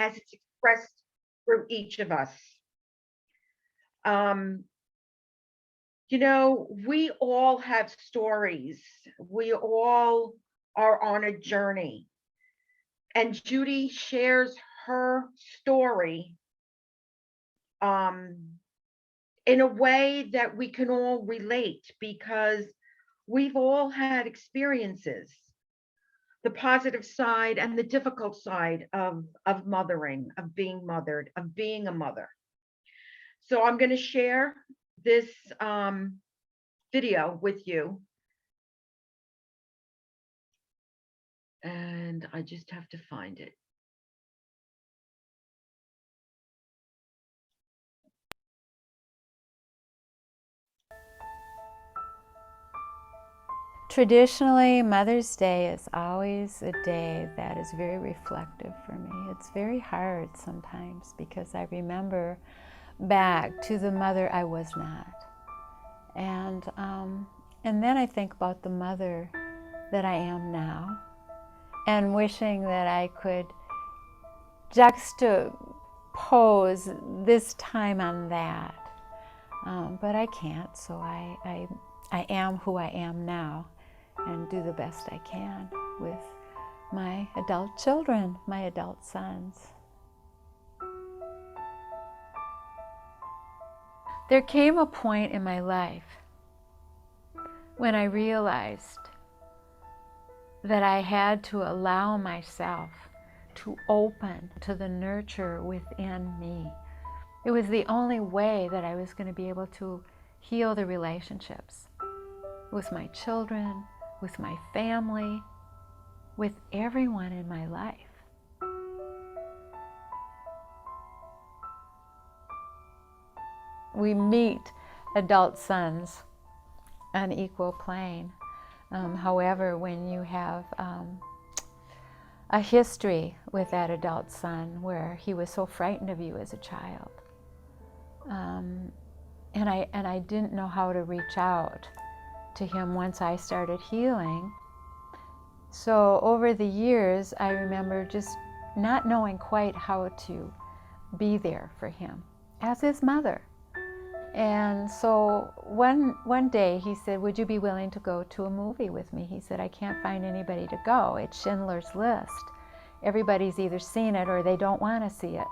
as it's expressed through each of us. You know, we all have stories. We all are on a journey. And Judy shares her story um, in a way that we can all relate because we've all had experiences, the positive side and the difficult side of mothering, of being mothered, of being a mother. So I'm going to share this video with you. And I just have to find it. Traditionally, Mother's Day is always a day that is very reflective for me. It's very hard sometimes because I remember back to the mother I was not. And then I think about the mother that I am now and wishing that I could juxtapose this time on that. But I can't, so I am who I am now and do the best I can with my adult children, my adult sons. There came a point in my life when I realized that I had to allow myself to open to the nurture within me. It was the only way that I was going to be able to heal the relationships with my children, with my family, with everyone in my life. We meet adult sons on equal plane. However, when you have a history with that adult son where he was so frightened of you as a child, and I didn't know how to reach out to him once I started healing. So over the years, I remember just not knowing quite how to be there for him as his mother. And so one day he said, would you be willing to go to a movie with me? He said, I can't find anybody to go. It's Schindler's List. Everybody's either seen it or they don't want to see it.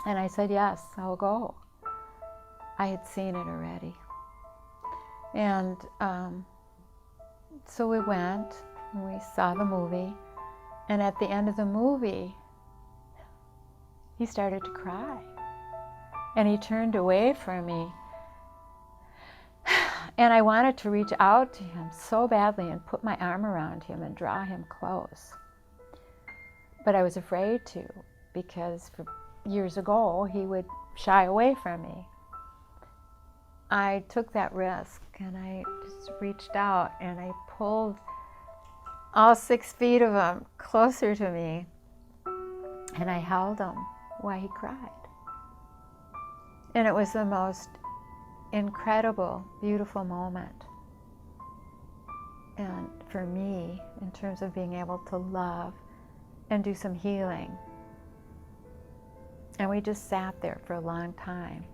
And I said, yes, I'll go. I had seen it already. And so we went and we saw the movie. And at the end of the movie, he started to cry. And he turned away from me. And I wanted to reach out to him so badly and put my arm around him and draw him close. But I was afraid to, because years ago he would shy away from me. I took that risk and I just reached out and I pulled all 6 feet of him closer to me and I held him while he cried. And it was the most incredible, beautiful moment. And for me, in terms of being able to love and do some healing. And we just sat there for a long time,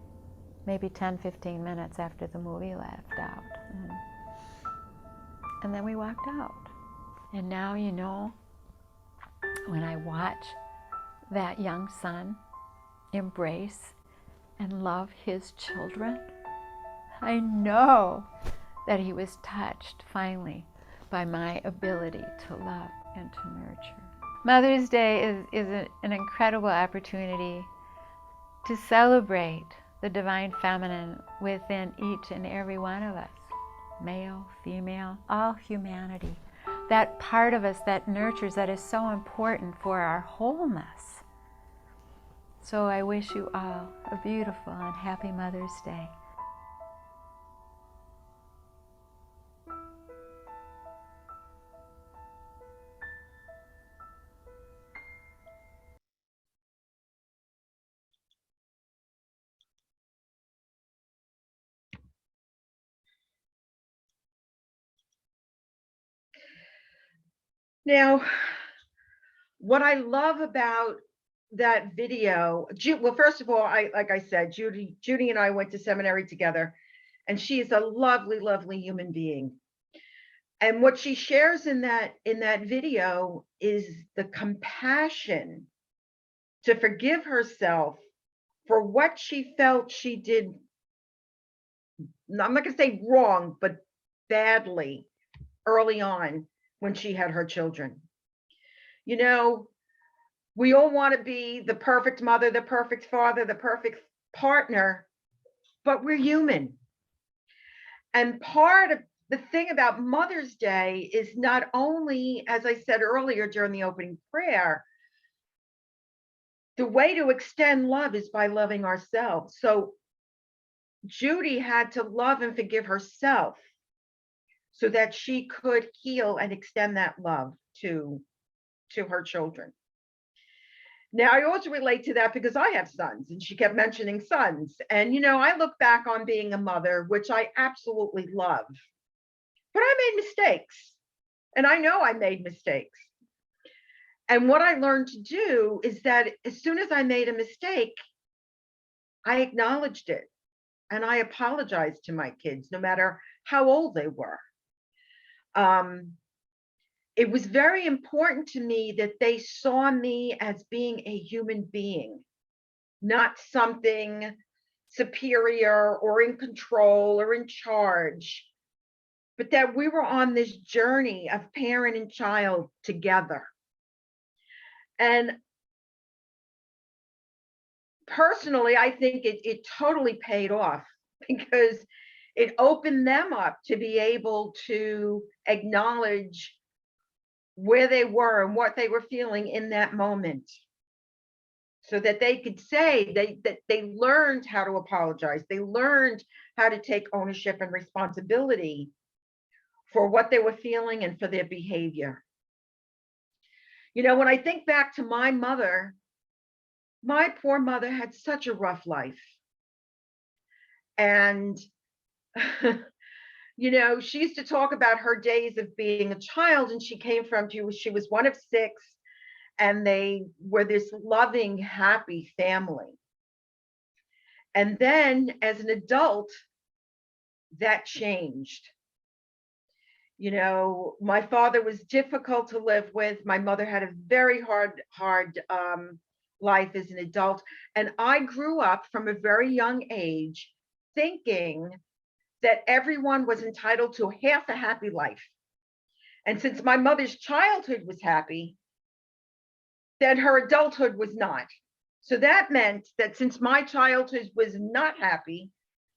maybe 10, 15 minutes after the movie left out. And then we walked out. And now, you know, when I watch that young son embrace and love his children, I know that he was touched finally by my ability to love and to nurture. Mother's Day is an incredible opportunity to celebrate the divine feminine within each and every one of us, male, female, all humanity. That part of us that nurtures, that is so important for our wholeness. So I wish you all a beautiful and happy Mother's Day. Now, what I love about that video, well, first of all, like I said, Judy and I went to seminary together, and she is a lovely, lovely human being. And what she shares in that video is the compassion to forgive herself for what she felt she did. I'm not going to say wrong, but badly early on when she had her children. You know, we all want to be the perfect mother, the perfect father, the perfect partner, but we're human. And part of the thing about Mother's Day is not only, as I said earlier during the opening prayer, the way to extend love is by loving ourselves. So Judy had to love and forgive herself so that she could heal and extend that love to her children. Now, I also relate to that because I have sons, and she kept mentioning sons. And, I look back on being a mother, which I absolutely love, but I made mistakes. And I know I made mistakes. And what I learned to do is that as soon as I made a mistake, I acknowledged it and I apologized to my kids, no matter how old they were. It was very important to me that they saw me as being a human being, not something superior or in control or in charge, but that we were on this journey of parent and child together. And personally, I think it totally paid off because it opened them up to be able to acknowledge where they were and what they were feeling in that moment, so that they could say that they learned how to apologize. They learned how to take ownership and responsibility for what they were feeling and for their behavior. When I think back to my mother, my poor mother had such a rough life. And she used to talk about her days of being a child, and she was one of six, and they were this loving, happy family. And then as an adult, that changed. My father was difficult to live with. My mother had a very hard life as an adult. And I grew up from a very young age thinking that everyone was entitled to half a happy life. And since my mother's childhood was happy, then her adulthood was not. So that meant that since my childhood was not happy,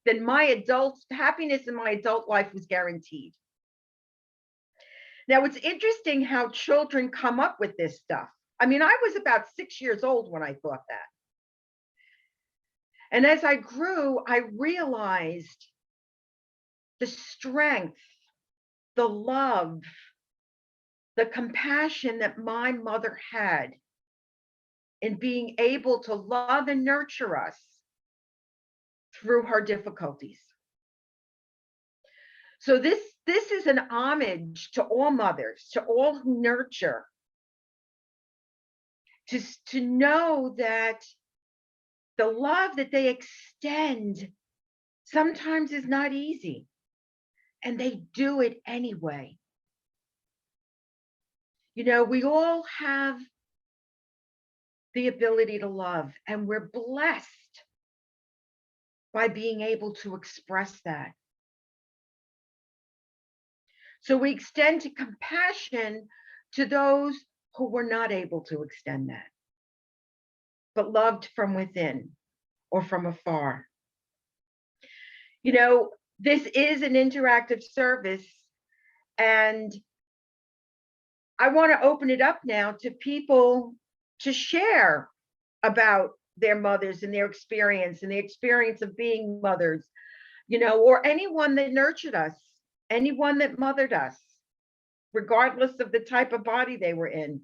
then my happiness in my adult life was guaranteed. Now, it's interesting how children come up with this stuff. I mean, I was about 6 years old when I thought that. And as I grew, I realized the strength, the love, the compassion that my mother had in being able to love and nurture us through her difficulties. So this is an homage to all mothers, to all who nurture, to know that the love that they extend sometimes is not easy, and they do it anyway. We all have the ability to love, and we're blessed by being able to express that. So we extend to compassion to those who were not able to extend that, but loved from within or from afar. This is an interactive service, and I want to open it up now to people to share about their mothers and their experience and the experience of being mothers, or anyone that nurtured us, anyone that mothered us, regardless of the type of body they were in.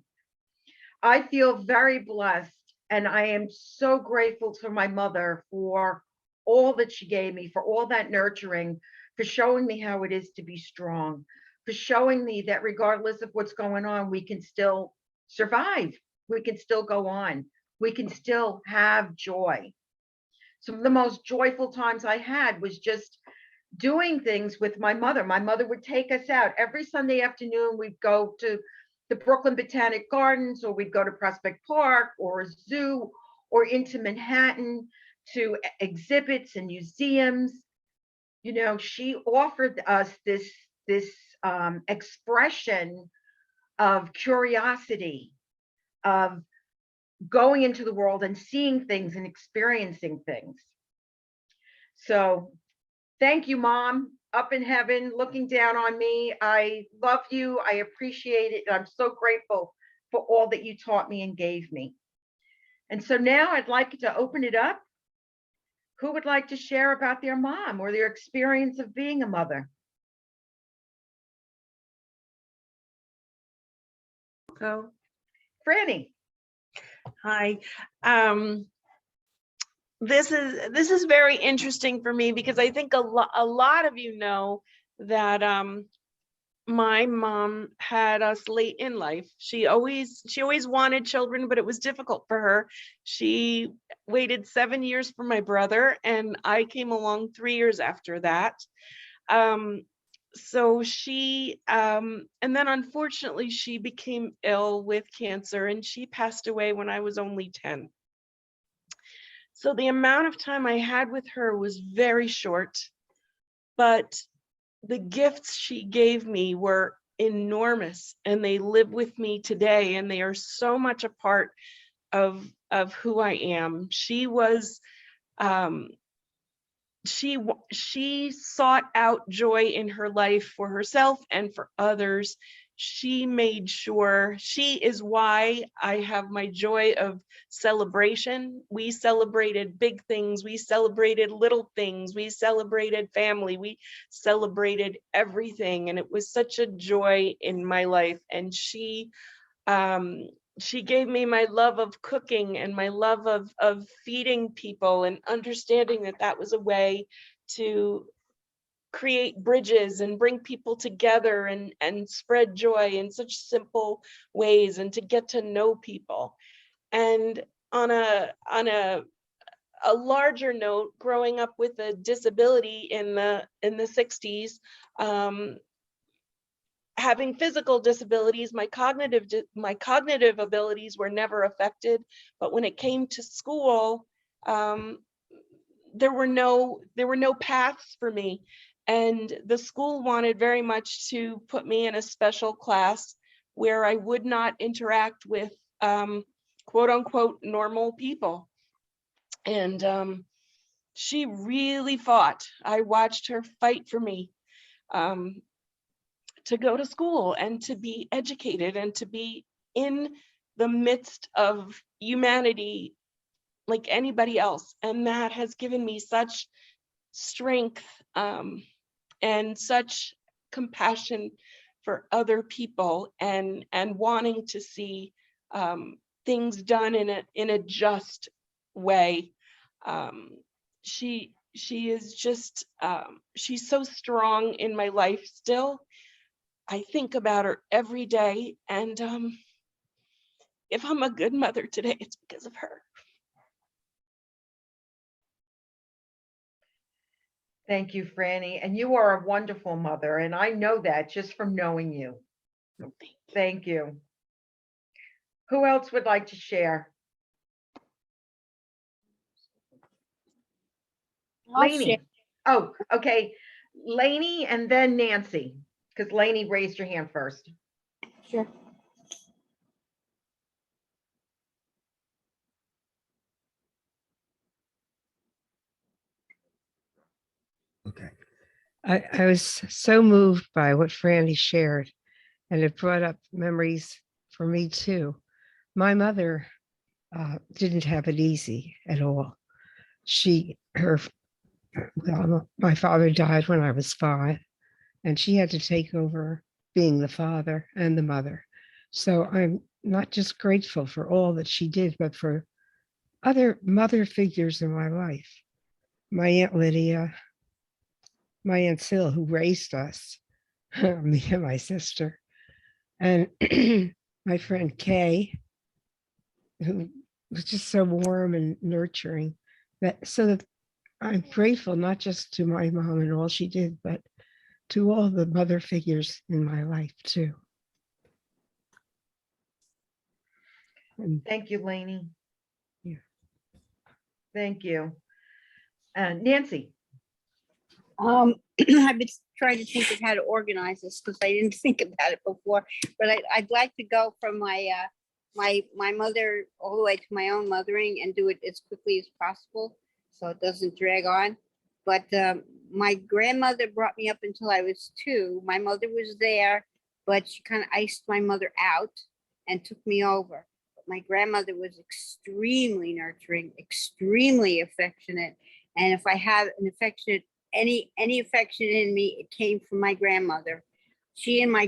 I feel very blessed, and I am so grateful to my mother for all that she gave me, for all that nurturing, for showing me how it is to be strong, for showing me that regardless of what's going on, we can still survive. We can still go on. we can still have joy. Some of the most joyful times I had was just doing things with my mother. My mother would take us out every Sunday afternoon. We'd go to the Brooklyn Botanic Gardens, or we'd go to Prospect Park or a zoo, or into Manhattan to exhibits and museums. You know, she offered us this expression of curiosity, of going into the world and seeing things and experiencing things. So thank you, Mom, up in heaven, looking down on me. I love you. I appreciate it. I'm so grateful for all that you taught me and gave me. And so now I'd like to open it up. Who would like to share about their mom or their experience of being a mother? Oh, Franny. hi. This is very interesting for me because I think a lot of you know that my mom had us late in life. She always wanted children, but it was difficult for her. She waited 7 years for my brother, and I came along 3 years after that. So she, and then unfortunately she became ill with cancer, and she passed away when I was only 10. So the amount of time I had with her was very short, but the gifts she gave me were enormous, and they live with me today, and they are so much a part of who I am. She was, she sought out joy in her life for herself and for others. She made sure, she is why I have my joy of celebration. We celebrated big things, we celebrated little things, we celebrated family, we celebrated everything, and it was such a joy in my life. And she gave me my love of cooking and my love of feeding people, and understanding that that was a way to create bridges and bring people together and spread joy in such simple ways, and to get to know people. And on a larger note, growing up with a disability in the 60s, having physical disabilities, my cognitive abilities were never affected, but when it came to school, there were no paths for me, and the school wanted very much to put me in a special class where I would not interact with quote unquote normal people. And she really fought. I watched her fight for me to go to school and to be educated and to be in the midst of humanity like anybody else. And that has given me such strength and such compassion for other people, and wanting to see things done in a just way. She is just, she's so strong in my life still. I think about her every day, and if I'm a good mother today, it's because of her. Thank you, Franny. And you are a wonderful mother, and I know that just from knowing you. Thank you. Who else would like to share? Lainey. Oh, okay. Lainey and then Nancy, because Lainey raised your hand first. Sure. Okay. I was so moved by what Franny shared, and it brought up memories for me too. My mother didn't have it easy at all. My father died when I was 5, and she had to take over being the father and the mother. So I'm not just grateful for all that she did, but for other mother figures in my life. My Aunt Lydia, my Aunt Sil, who raised us, me and my sister, and my friend Kay, who was just so warm and nurturing, that so that I'm grateful not just to my mom and all she did, but to all the mother figures in my life too. And Thank you, Lainey. yeah. Thank you. Nancy. I've been trying to think of how to organize this because I didn't think about it before. But I'd like to go from my mother all the way to my own mothering and do it as quickly as possible so it doesn't drag on. But my grandmother brought me up until I was 2. My mother was there, but she kind of iced my mother out and took me over. But my grandmother was extremely nurturing, extremely affectionate. And if I had an affectionate any affection in me, it came from my grandmother. She and my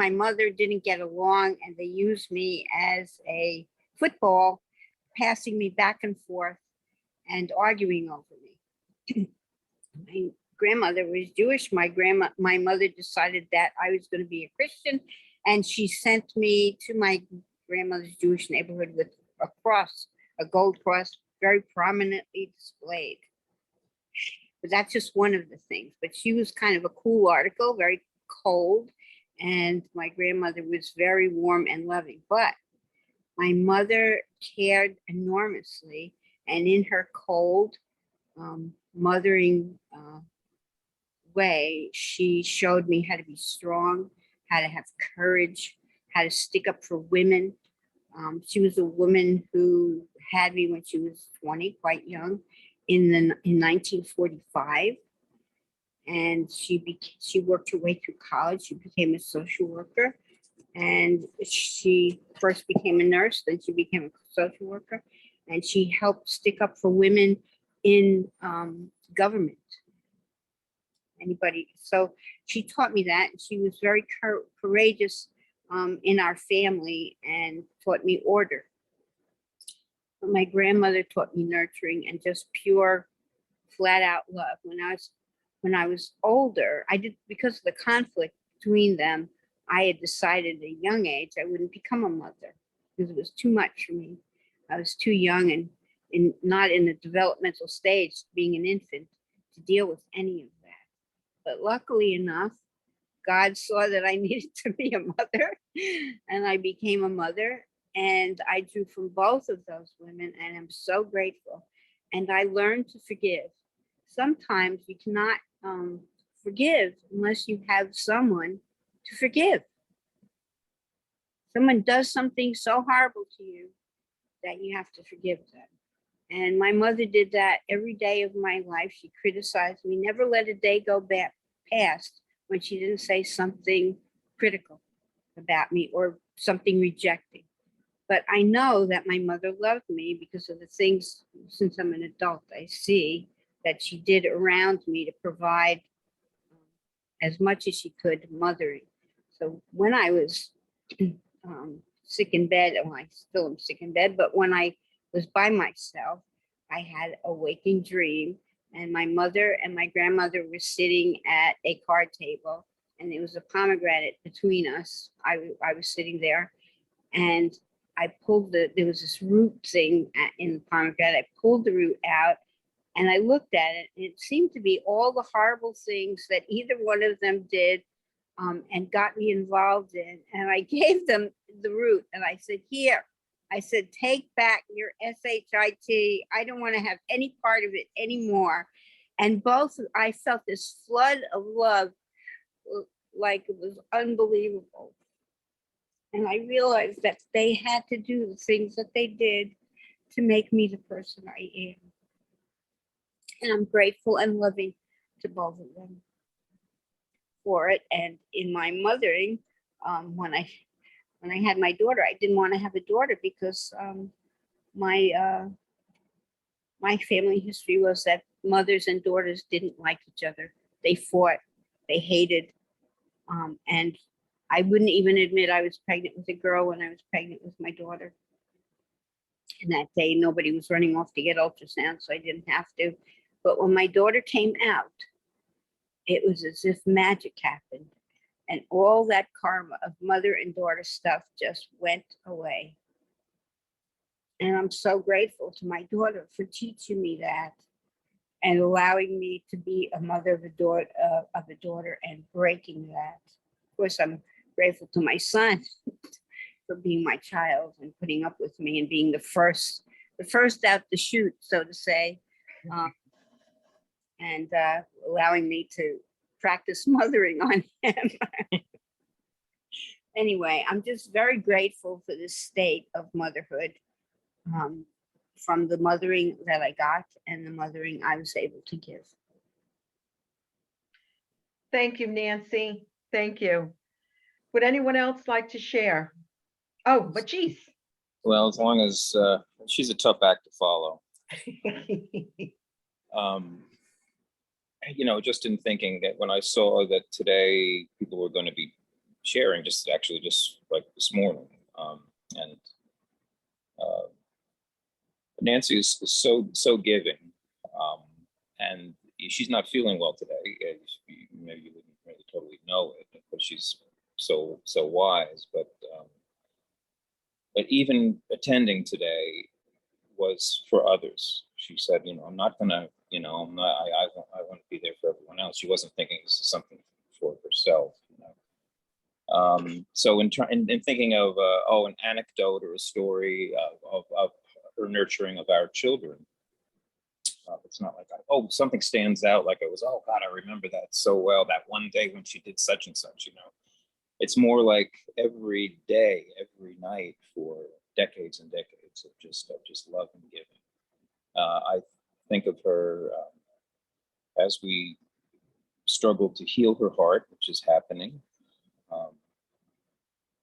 mother didn't get along, and they used me as a football, passing me back and forth and arguing over me. My grandmother was Jewish. My mother decided that I was going to be a Christian, and she sent me to my grandmother's Jewish neighborhood with a cross, a gold cross, very prominently displayed. But that's just one of the things. But she was kind of a cool article, very cold. And my grandmother was very warm and loving. But my mother cared enormously. And in her cold, mothering way, she showed me how to be strong, how to have courage, how to stick up for women. She was a woman who had me when she was 20, quite young, in 1945, and she worked her way through college. She became a social worker, and she first became a nurse, then she became a social worker, and she helped stick up for women in government. So she taught me that, and she was very courageous in our family and taught me order. But my grandmother taught me nurturing and just pure, flat out love. When I was older, because of the conflict between them, I had decided at a young age I wouldn't become a mother because it was too much for me. I was too young and not in the developmental stage, being an infant, to deal with any of that. But luckily enough, God saw that I needed to be a mother, and I became a mother. And I drew from both of those women, and I'm so grateful. And I learned to forgive. Sometimes you cannot forgive unless you have someone to forgive. Someone does something so horrible to you that you have to forgive them. And my mother did that every day of my life. She criticized me, never let a day go past when she didn't say something critical about me or something rejecting. But I know that my mother loved me because of the things, since I'm an adult, I see that she did around me to provide as much as she could mothering. So when I was sick in bed, and I still am sick in bed, but when I was by myself, I had a waking dream, and my mother and my grandmother were sitting at a card table, and there was a pomegranate between us. I was sitting there, and I pulled there was this root thing in the pomegranate. I pulled the root out, and I looked at it, and it seemed to be all the horrible things that either one of them did and got me involved in. And I gave them the root, and I said, here, I said, take back your SHIT. I don't want to have any part of it anymore. And I felt this flood of love, like it was unbelievable. And I realized that they had to do the things that they did to make me the person I am. And I'm grateful and loving to both of them for it. And in my mothering, when I had my daughter, I didn't want to have a daughter because my family history was that mothers and daughters didn't like each other. They fought, they hated, and I wouldn't even admit I was pregnant with a girl when I was pregnant with my daughter. And that day, nobody was running off to get ultrasound, so I didn't have to. But when my daughter came out, it was as if magic happened. And all that karma of mother and daughter stuff just went away. And I'm so grateful to my daughter for teaching me that and allowing me to be a mother of a daughter and breaking that. Of course, I'm grateful to my son for being my child and putting up with me and being the first out the chute, so to say, and allowing me to practice mothering on him. Anyway, I'm just very grateful for this state of motherhood, from the mothering that I got and the mothering I was able to give. Thank you, Nancy. Thank you. Would anyone else like to share? Oh, but geez. Well, as long as she's a tough act to follow. You know, just in thinking that when I saw that today people were going to be sharing, just like this morning, and Nancy is so giving, and she's not feeling well today. Maybe you wouldn't really totally know it, but she's so wise. But even attending today was for others. She said, you know, I'm not gonna, you know, I'm not. I want to be there for everyone else. She wasn't thinking this is something for herself. You know? So in thinking of an anecdote or a story of her nurturing of our children, it's not like something stands out. Like it was, oh God, I remember that so well. That one day when she did such and such. You know, it's more like every day, every night for decades and decades of just love and giving. I think of her as we struggle to heal her heart, which is happening.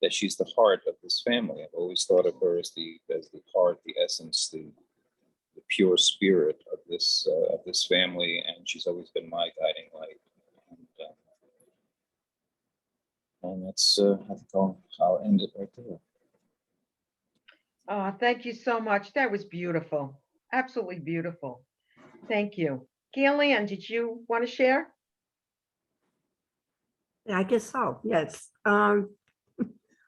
That she's the heart of this family. I've always thought of her as the heart, the essence, the pure spirit of this family, and she's always been my guiding light. And that's I think I'll end it right there. Oh, thank you so much. That was beautiful. Absolutely beautiful. Thank you. Gillian, did you want to share? I guess so, yes.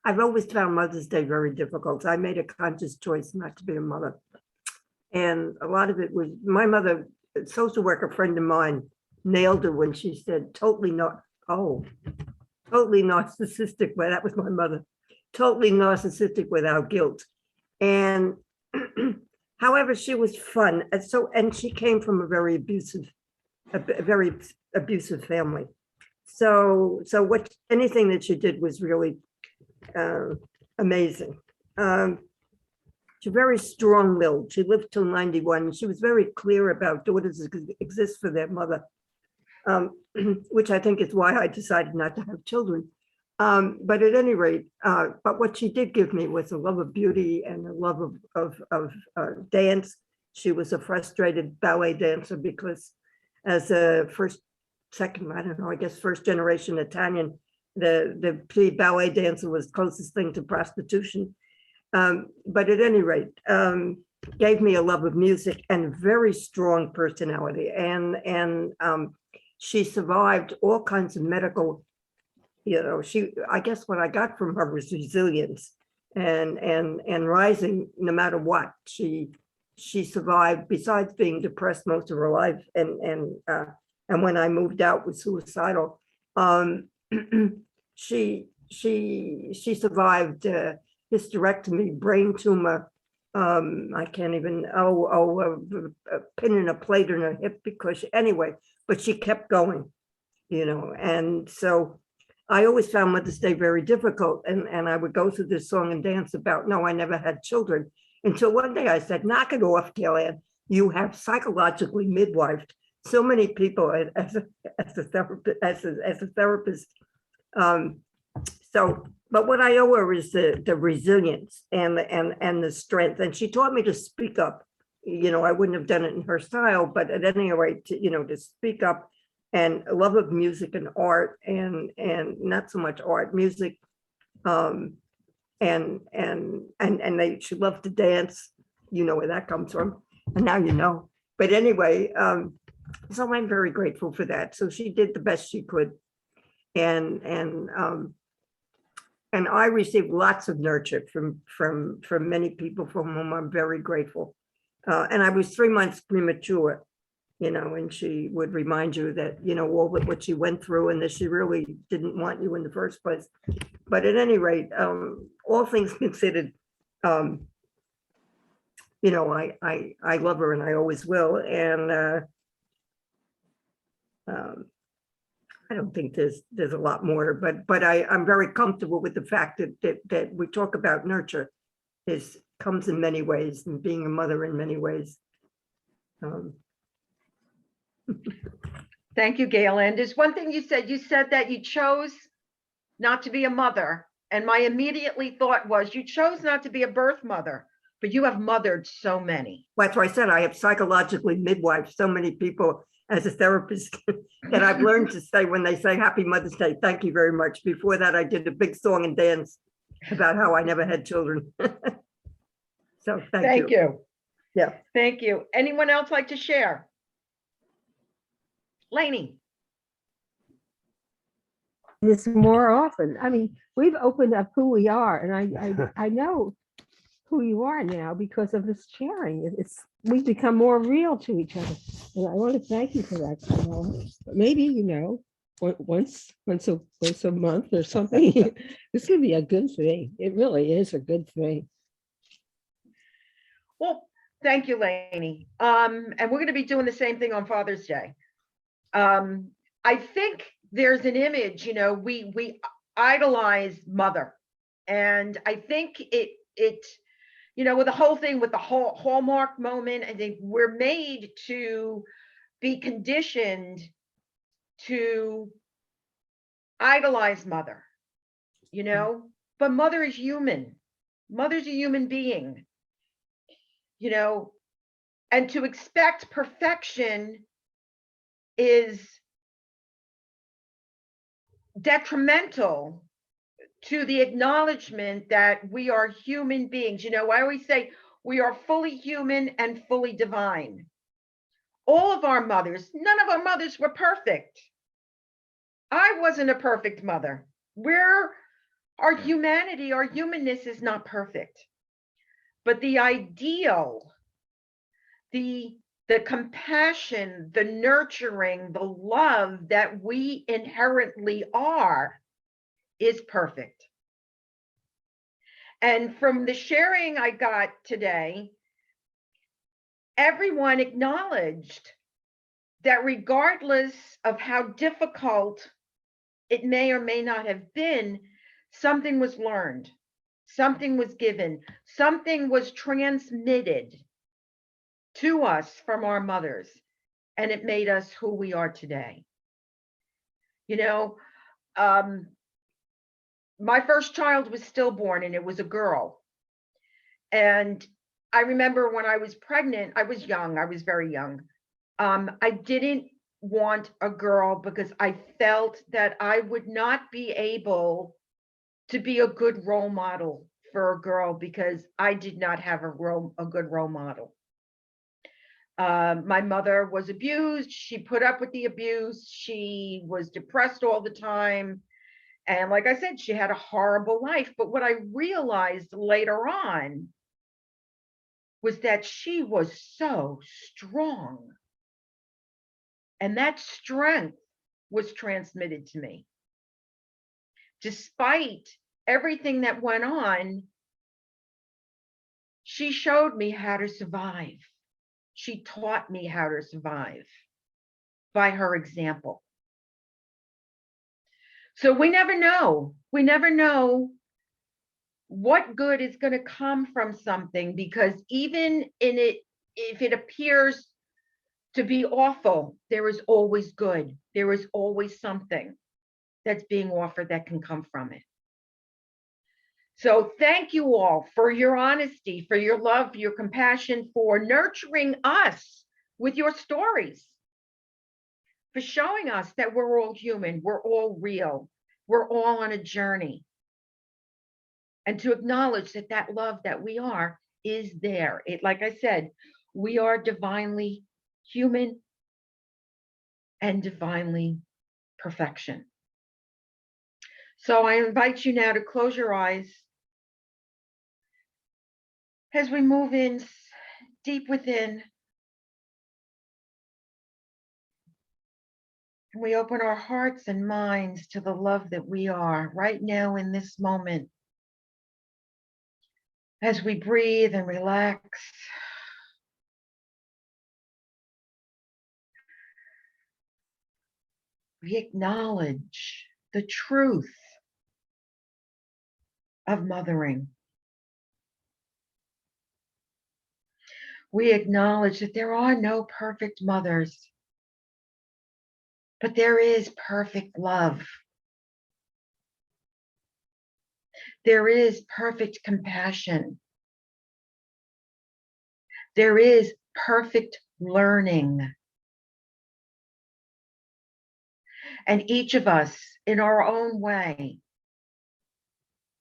I've always found Mother's Day very difficult. I made a conscious choice not to be a mother. And a lot of it was my mother, a social worker friend of mine, nailed her when she said, totally narcissistic. Well, that was my mother. Totally narcissistic without guilt. And however, she was fun. And she came from a very abusive family. So anything that she did was really amazing. She's very strong-willed. She lived till 91. She was very clear about daughters exist for their mother, which I think is why I decided not to have children. But at any rate, but what she did give me was a love of beauty and a love of dance. She was a frustrated ballet dancer because as a first generation Italian, the ballet dancer was closest thing to prostitution. But at any rate, gave me a love of music and very strong personality. And she survived all kinds of medical, you know, I guess what I got from her was resilience and rising no matter what. She survived, besides being depressed most of her life. And when I moved out was suicidal. She survived hysterectomy, brain tumor. I can't even, a pin in a plate in her hip but she kept going, you know. And so I always found Mother's Day very difficult. And I would go through this song and dance about, no, I never had children. Until one day I said, knock it off, Kellyanne. You have psychologically midwifed so many people as a therapist. But what I owe her is the resilience and the strength. And she taught me to speak up. You know, I wouldn't have done it in her style, but at any rate, to speak up, and a love of music and art, and not so much art, music. She loved to dance. You know where that comes from, and now you know. But anyway, so I'm very grateful for that. So she did the best she could, and And I received lots of nurture from many people from whom I'm very grateful. And I was 3 months premature, and she would remind you that, all that what she went through and that she really didn't want you in the first place. But at any rate, all things considered, I love her and I always will. And I don't think there's a lot more, but I'm very comfortable with the fact that we talk about nurture comes in many ways, and being a mother in many ways. Thank you, Gail. And there's one thing you said that you chose not to be a mother. And my immediately thought was, you chose not to be a birth mother, but you have mothered so many. That's why I said I have psychologically midwifed so many people as a therapist that I've learned to say, when they say Happy Mother's Day, thank you very much. Before that, I did a big song and dance about how I never had children. So thank you. Yeah. Thank you. Anyone else like to share? Lainey. This more often. I mean, we've opened up who we are, and I know who you are now because of this sharing. We've become more real to each other, and I want to thank you for that, Carmela. But maybe once a month or something. This could be a good thing. It really is a good thing. Well, thank you, Lainey. And we're going to be doing the same thing on Father's Day. I think there's an image, we idolize mother, and I think it with the whole thing with the whole Hallmark moment, I think we're made to be conditioned to idolize mother, but mother is human. Mother's a human being, and to expect perfection is detrimental to the acknowledgement that we are human beings. I always say we are fully human and fully divine. All of our mothers, none of our mothers were perfect. I wasn't a perfect mother. Our humanity, our humanness is not perfect. But the ideal, the compassion, the nurturing, the love that we inherently are is perfect. And from the sharing I got today, everyone acknowledged that regardless of how difficult it may or may not have been, something was learned, something was given, something was transmitted to us from our mothers, and it made us who we are today. My first child was stillborn, and it was a girl. And I remember when I was pregnant, I was young, I was very young. I didn't want a girl because I felt that I would not be able to be a good role model for a girl because I did not have a good role model. My mother was abused. She put up with the abuse. She was depressed all the time. And like I said, she had a horrible life. But what I realized later on was that she was so strong. And that strength was transmitted to me. Despite everything that went on, she showed me how to survive. She taught me how to survive by her example. So we never know. We never know what good is going to come from something, because even in it, if it appears to be awful, there is always good. There is always something that's being offered that can come from it. So thank you all for your honesty, for your love, your compassion, for nurturing us with your stories, for showing us that we're all human, we're all real, we're all on a journey. And to acknowledge that that love that we are is there. Like I said, we are divinely human and divinely perfection. So I invite you now to close your eyes as we move in deep within. And we open our hearts and minds to the love that we are right now in this moment. As we breathe and relax, we acknowledge the truth of mothering. We acknowledge that there are no perfect mothers, but there is perfect love. There is perfect compassion. There is perfect learning. And each of us, in our own way,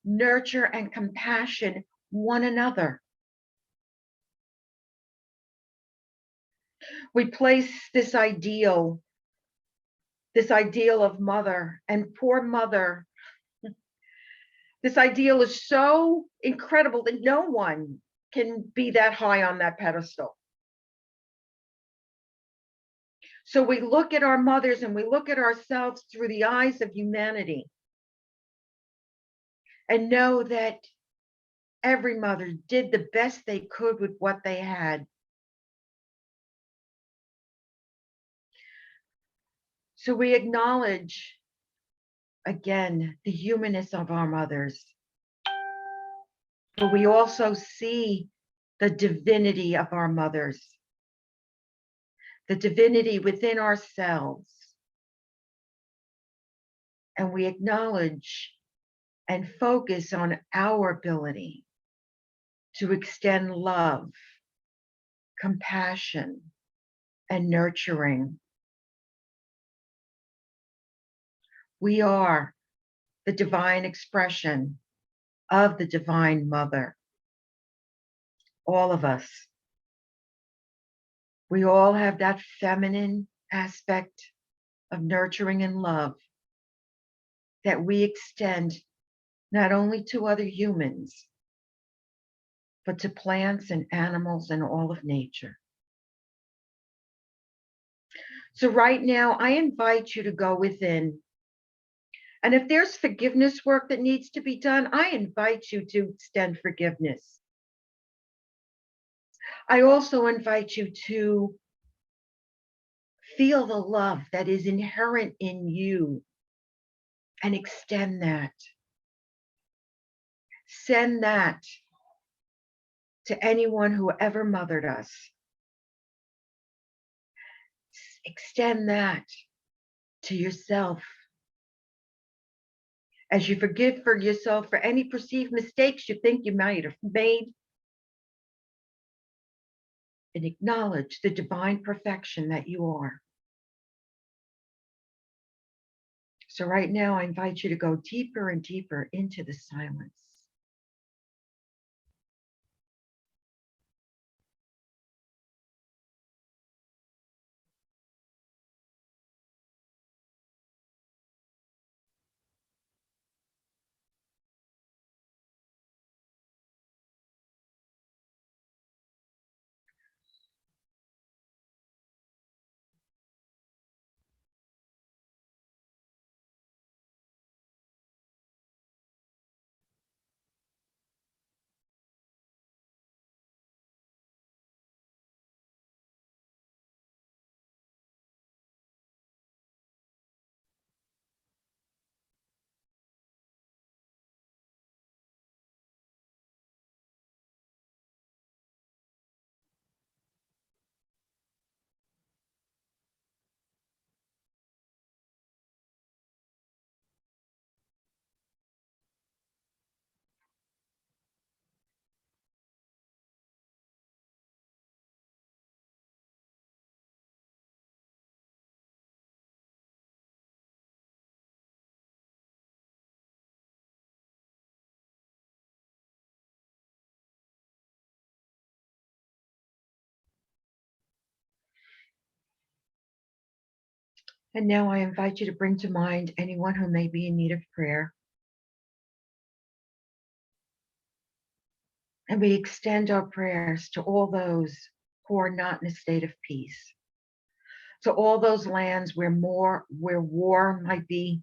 nurture and compassion one another. We place this ideal of mother, and poor mother. This ideal is so incredible that no one can be that high on that pedestal. So we look at our mothers and we look at ourselves through the eyes of humanity and know that every mother did the best they could with what they had. So we acknowledge again the humanness of our mothers, but we also see the divinity of our mothers, the divinity within ourselves. And we acknowledge and focus on our ability to extend love, compassion, and nurturing. We are the divine expression of the Divine Mother. All of us. We all have that feminine aspect of nurturing and love that we extend not only to other humans, but to plants and animals and all of nature. So right now, I invite you to go within. And if there's forgiveness work that needs to be done, I invite you to extend forgiveness. I also invite you to feel the love that is inherent in you and extend that. Send that to anyone who ever mothered us. Extend that to yourself. As you forgive for yourself for any perceived mistakes you think you might have made, and acknowledge the divine perfection that you are. So right now, I invite you to go deeper and deeper into the silence. And now I invite you to bring to mind anyone who may be in need of prayer. And we extend our prayers to all those who are not in a state of peace, to all those lands where war might be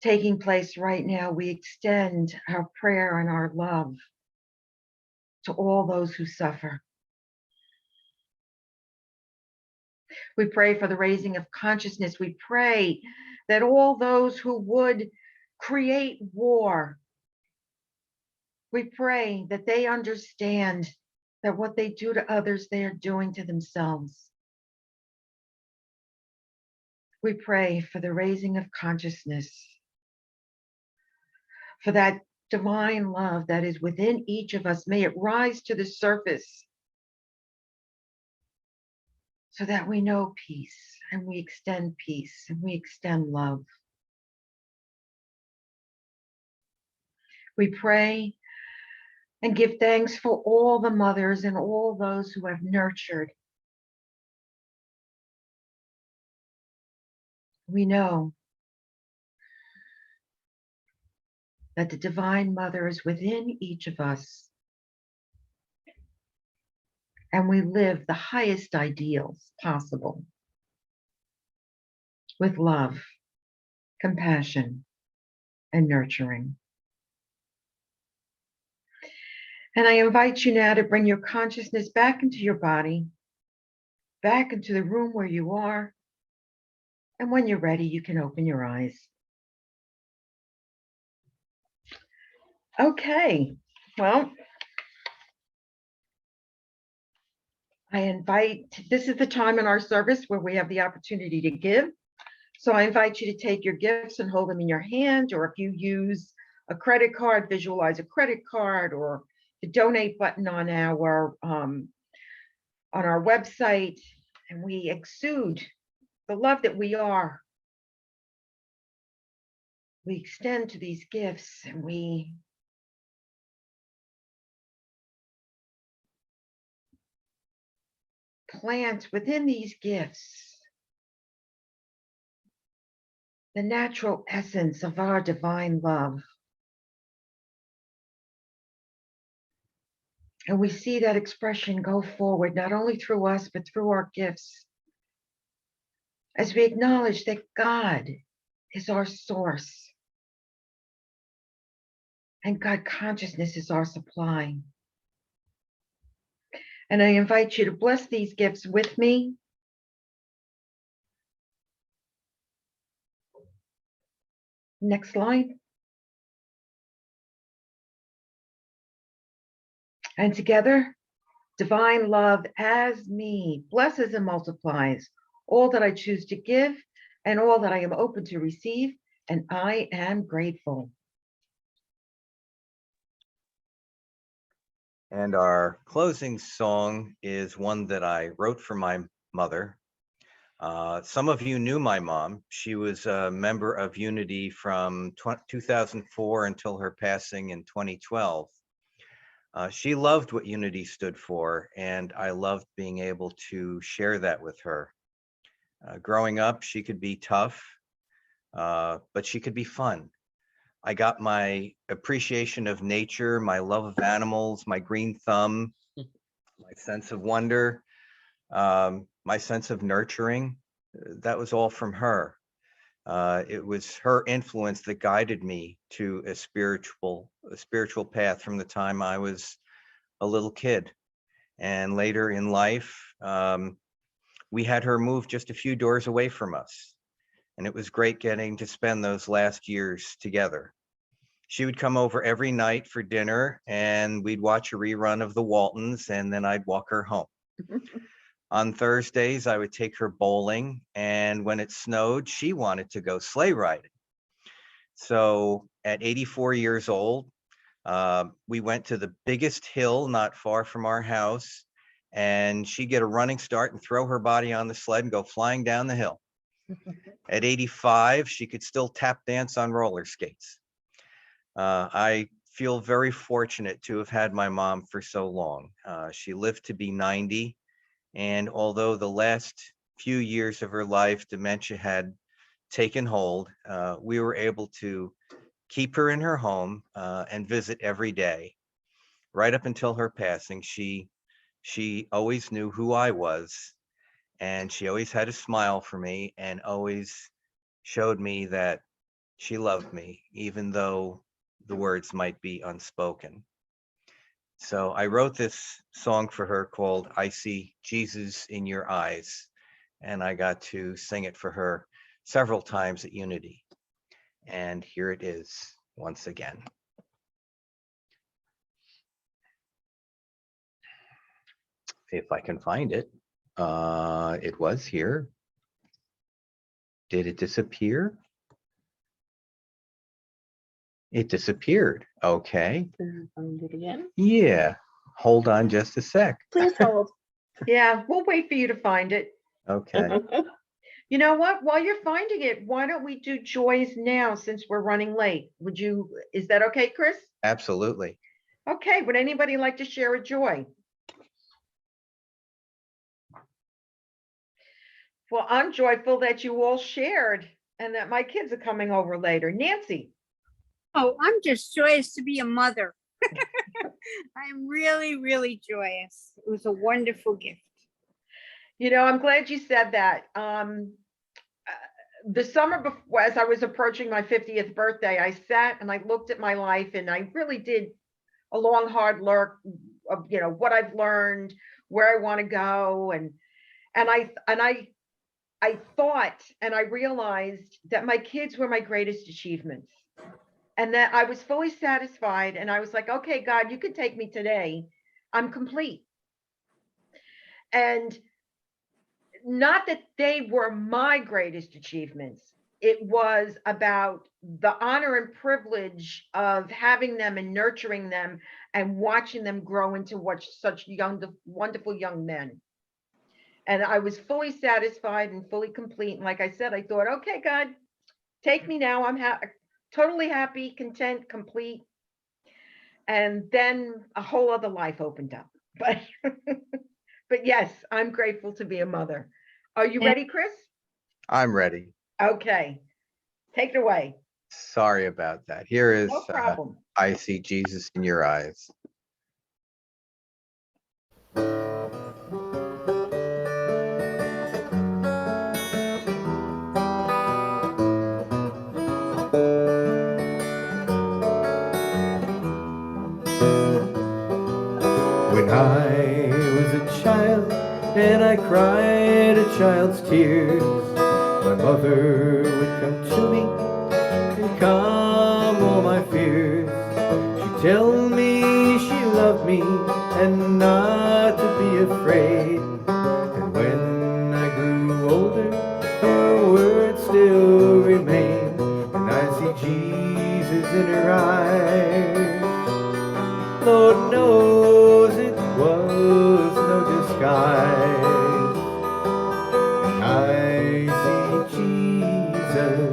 taking place right now. We extend our prayer and our love to all those who suffer. We pray for the raising of consciousness. We pray that all those who would create war, we pray that they understand that what they do to others, they are doing to themselves. We pray for the raising of consciousness, for that divine love that is within each of us. May it rise to the surface so that we know peace and we extend peace and we extend love. We pray and give thanks for all the mothers and all those who have nurtured. We know that the Divine Mother is within each of us, and we live the highest ideals possible with love, compassion, and nurturing. And I invite you now to bring your consciousness back into your body, back into the room where you are. And when you're ready, you can open your eyes. Okay, well, this is the time in our service where we have the opportunity to give. So I invite you to take your gifts and hold them in your hand, or if you use a credit card, visualize a credit card, or the donate button on our website, and we exude the love that we are. We extend to these gifts, and we plant within these gifts the natural essence of our divine love. And we see that expression go forward, not only through us, but through our gifts, as we acknowledge that God is our source and God consciousness is our supply. And I invite you to bless these gifts with me. Next slide. And together, divine love as me blesses and multiplies all that I choose to give and all that I am open to receive, and I am grateful. And our closing song is one that I wrote for my mother. Some of you knew my mom. She was a member of Unity from 2004 until her passing in 2012. She loved what Unity stood for, and I loved being able to share that with her. Growing up, she could be tough, but she could be fun. I got my appreciation of nature, my love of animals, my green thumb, my sense of wonder, my sense of nurturing. That was all from her. It was her influence that guided me to a spiritual path from the time I was a little kid. And later in life, we had her move just a few doors away from us. And it was great getting to spend those last years together. She would come over every night for dinner, and we'd watch a rerun of the Waltons, and then I'd walk her home. On Thursdays, I would take her bowling, and when it snowed, she wanted to go sleigh riding. So at 84 years old, we went to the biggest hill not far from our house, and she'd get a running start and throw her body on the sled and go flying down the hill. At 85, she could still tap dance on roller skates. I feel very fortunate to have had my mom for so long. She lived to be 90. And although the last few years of her life, dementia had taken hold, we were able to keep her in her home and visit every day. right up until her passing, she always knew who I was, and she always had a smile for me and always showed me that she loved me, even though the words might be unspoken. So I wrote this song for her called I See Jesus in Your Eyes, and I got to sing it for her several times at Unity. And here it is once again. If I can find it. It was here. Did it disappear? It disappeared. Okay. Can you find it again? Yeah. Hold on just a sec. Please hold. Yeah, we'll wait for you to find it. Okay. You know what? While you're finding it, why don't we do joys now since we're running late? Is that okay, Chris? Absolutely. Okay, would anybody like to share a joy? Well, I'm joyful that you all shared and that my kids are coming over later. Nancy. Oh, I'm just joyous to be a mother. I'm really, really joyous. It was a wonderful gift. You know, I'm glad you said that. The summer before, as I was approaching my 50th birthday, I sat and I looked at my life, and I really did a long, hard look of, you know, what I've learned, where I want to go, and I thought and I realized that my kids were my greatest achievements, and that I was fully satisfied. And I was like, okay, God, you can take me today. I'm complete. And not that they were my greatest achievements. It was about the honor and privilege of having them and nurturing them and watching them grow into such wonderful young men. And I was fully satisfied and fully complete. And like I said, I thought, okay, God, take me now. I'm totally happy, content, complete. And then a whole other life opened up. But but yes, I'm grateful to be a mother. Are you ready, Chris? I'm ready. Okay, take it away. Sorry about that. Here is No problem. I See Jesus in Your Eyes. When I was a child and I cried a child's tears, my mother would come to me and calm all my fears. She'd tell me she loved me and not to be afraid. And when I grew older, her words still remain, and I see Jesus in her eyes. Lord knows it was no disguise. I see Jesus,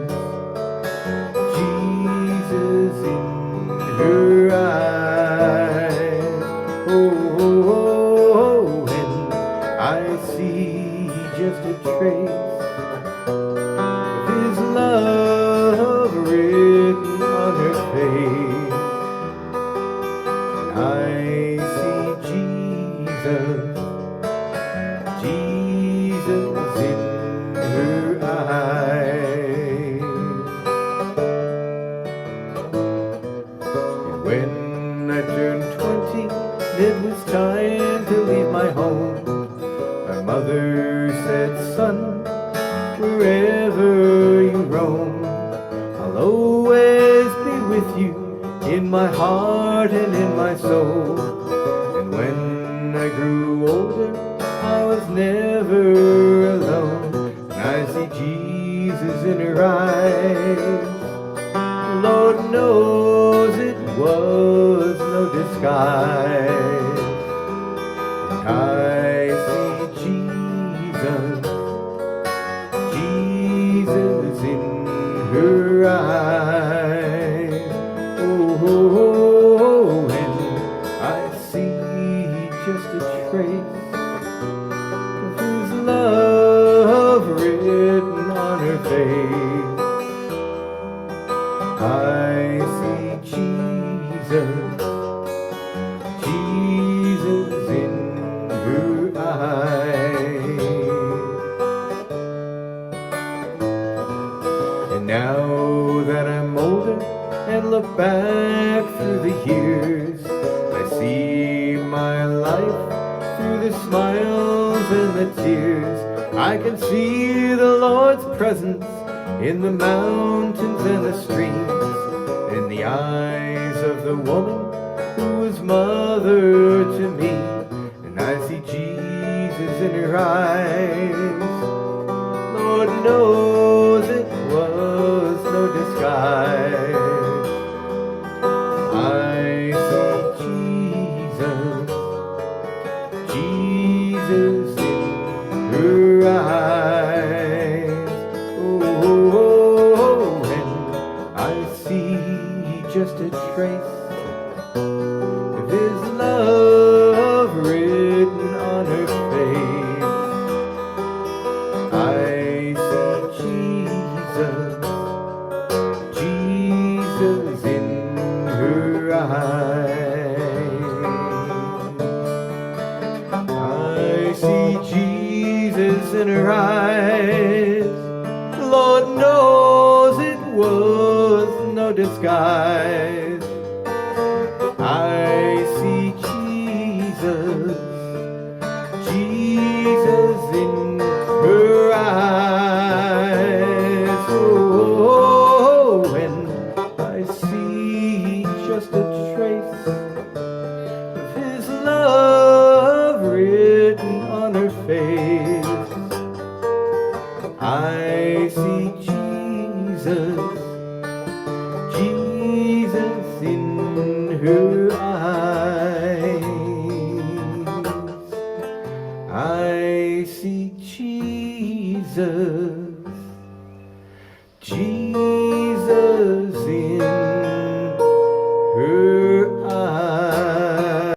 Jesus in her eyes. Oh, oh, oh, and I see just a trace of his love written on her face. I see Jesus, Jesus in her eyes. And when I turned 20, it was time to leave my home. My mother said, son, wherever you roam, I'll always be with you in my heart and in my soul. And when I grew older, I was never alone. And I see Jesus in her eyes. Lord knows it was no disguise. And I see Jesus, Jesus in her eyes. Oh, and I see just a trace of his love written on her face. I see Jesus, eyes. And now that I'm older and look back through the years, I see my life through the smiles and the tears. I can see the Lord's presence in the mountains and the streams, in the eyes of the woman who was mother to me. And I see Jesus in her eyes. Lord knows it was no disguise. I see Jesus in her eyes. Oh, and I see just a trace of his love written on her face. I see Jesus in her eyes. I see Jesus in her eyes. Lord knows it was no disguise. I see Jesus in her eyes. Oh, and I see just a trace of his love written on her face. I see Jesus in her eyes. I see Jesus in her eyes.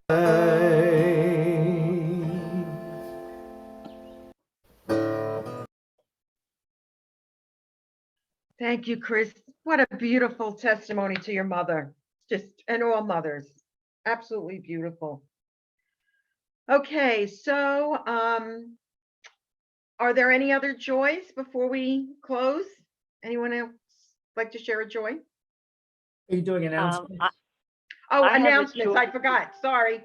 Thank you, Chris. What a beautiful testimony to your mother. Just, and all mothers. Absolutely beautiful. Okay, so are there any other joys before we close? Anyone else like to share a joy? Are you doing announcements? Oh, I have a announcements. joy. I forgot. Sorry.